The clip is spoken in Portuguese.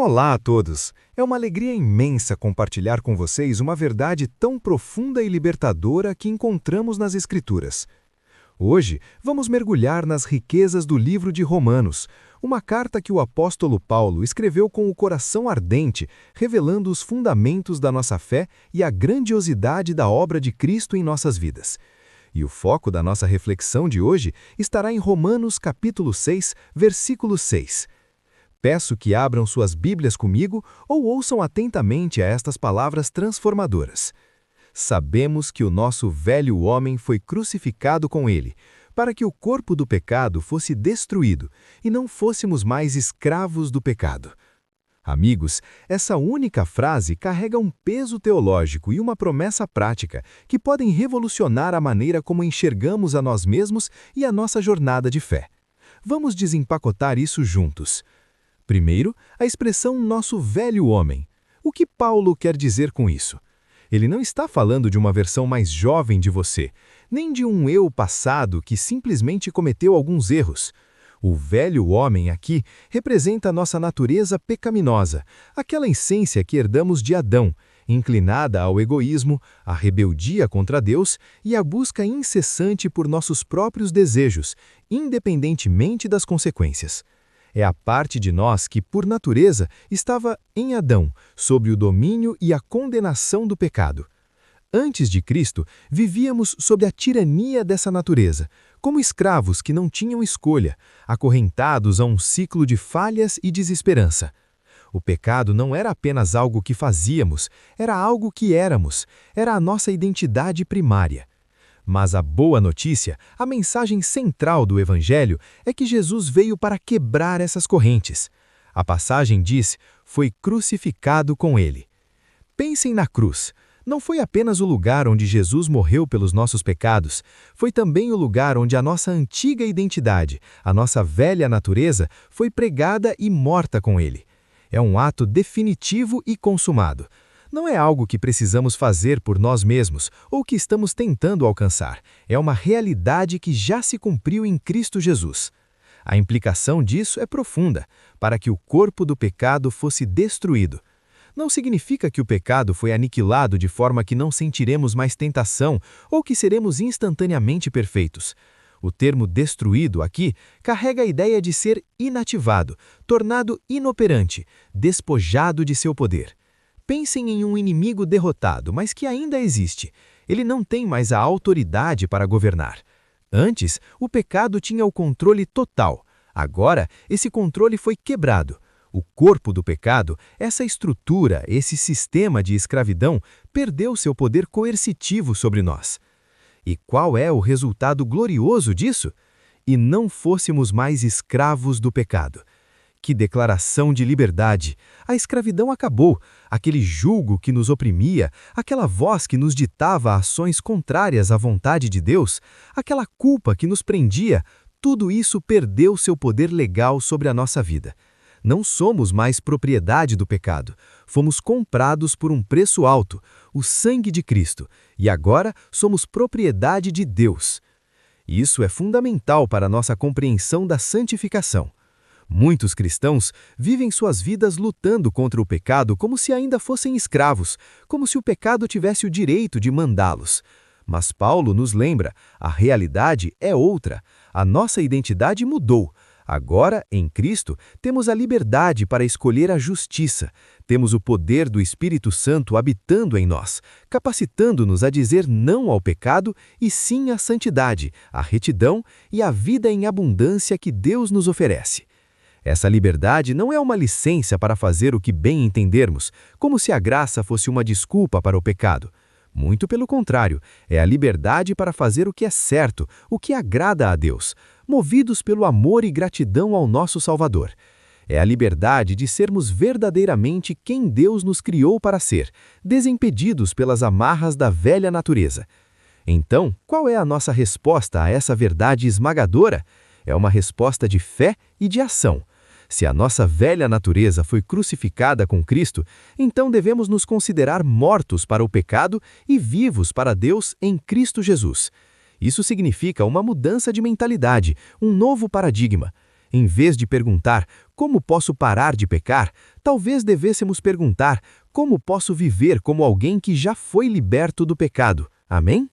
Olá a todos! É uma alegria imensa compartilhar com vocês uma verdade tão profunda e libertadora que encontramos nas Escrituras. Hoje, vamos mergulhar nas riquezas do livro de Romanos, uma carta que o apóstolo Paulo escreveu com o coração ardente, revelando os fundamentos da nossa fé e a grandiosidade da obra de Cristo em nossas vidas. E o foco da nossa reflexão de hoje estará em Romanos capítulo 6, versículo 6. Peço que abram suas Bíblias comigo ou ouçam atentamente a estas palavras transformadoras. Sabemos que o nosso velho homem foi crucificado com ele, para que o corpo do pecado fosse destruído e não fôssemos mais escravos do pecado. Amigos, essa única frase carrega um peso teológico e uma promessa prática que podem revolucionar a maneira como enxergamos a nós mesmos e a nossa jornada de fé. Vamos desempacotar isso juntos. Primeiro, a expressão nosso velho homem. O que Paulo quer dizer com isso? Ele não está falando de uma versão mais jovem de você, nem de um eu passado que simplesmente cometeu alguns erros. O velho homem aqui representa a nossa natureza pecaminosa, aquela essência que herdamos de Adão, inclinada ao egoísmo, à rebeldia contra Deus e à busca incessante por nossos próprios desejos, independentemente das consequências. É a parte de nós que, por natureza, estava em Adão, sob o domínio e a condenação do pecado. Antes de Cristo, vivíamos sob a tirania dessa natureza, como escravos que não tinham escolha, acorrentados a um ciclo de falhas e desesperança. O pecado não era apenas algo que fazíamos, era algo que éramos, era a nossa identidade primária. Mas a boa notícia, a mensagem central do Evangelho, é que Jesus veio para quebrar essas correntes. A passagem diz, foi crucificado com ele. Pensem na cruz. Não foi apenas o lugar onde Jesus morreu pelos nossos pecados, foi também o lugar onde a nossa antiga identidade, a nossa velha natureza, foi pregada e morta com ele. É um ato definitivo e consumado. Não é algo que precisamos fazer por nós mesmos ou que estamos tentando alcançar. É uma realidade que já se cumpriu em Cristo Jesus. A implicação disso é profunda, para que o corpo do pecado fosse destruído. Não significa que o pecado foi aniquilado de forma que não sentiremos mais tentação ou que seremos instantaneamente perfeitos. O termo destruído aqui carrega a ideia de ser inativado, tornado inoperante, despojado de seu poder. Pensem em um inimigo derrotado, mas que ainda existe. Ele não tem mais a autoridade para governar. Antes, o pecado tinha o controle total. Agora, esse controle foi quebrado. O corpo do pecado, essa estrutura, esse sistema de escravidão, perdeu seu poder coercitivo sobre nós. E qual é o resultado glorioso disso? E não fôssemos mais escravos do pecado. Que declaração de liberdade! A escravidão acabou, aquele jugo que nos oprimia, aquela voz que nos ditava ações contrárias à vontade de Deus, aquela culpa que nos prendia, tudo isso perdeu seu poder legal sobre a nossa vida. Não somos mais propriedade do pecado, fomos comprados por um preço alto, o sangue de Cristo, e agora somos propriedade de Deus. Isso é fundamental para a nossa compreensão da santificação. Muitos cristãos vivem suas vidas lutando contra o pecado como se ainda fossem escravos, como se o pecado tivesse o direito de mandá-los. Mas Paulo nos lembra, a realidade é outra, a nossa identidade mudou. Agora, em Cristo, temos a liberdade para escolher a justiça, temos o poder do Espírito Santo habitando em nós, capacitando-nos a dizer não ao pecado e sim à santidade, à retidão e à vida em abundância que Deus nos oferece. Essa liberdade não é uma licença para fazer o que bem entendermos, como se a graça fosse uma desculpa para o pecado. Muito pelo contrário, é a liberdade para fazer o que é certo, o que agrada a Deus, movidos pelo amor e gratidão ao nosso Salvador. É a liberdade de sermos verdadeiramente quem Deus nos criou para ser, desimpedidos pelas amarras da velha natureza. Então, qual é a nossa resposta a essa verdade esmagadora? É uma resposta de fé e de ação. Se a nossa velha natureza foi crucificada com Cristo, então devemos nos considerar mortos para o pecado e vivos para Deus em Cristo Jesus. Isso significa uma mudança de mentalidade, um novo paradigma. Em vez de perguntar como posso parar de pecar, talvez devêssemos perguntar como posso viver como alguém que já foi liberto do pecado. Amém?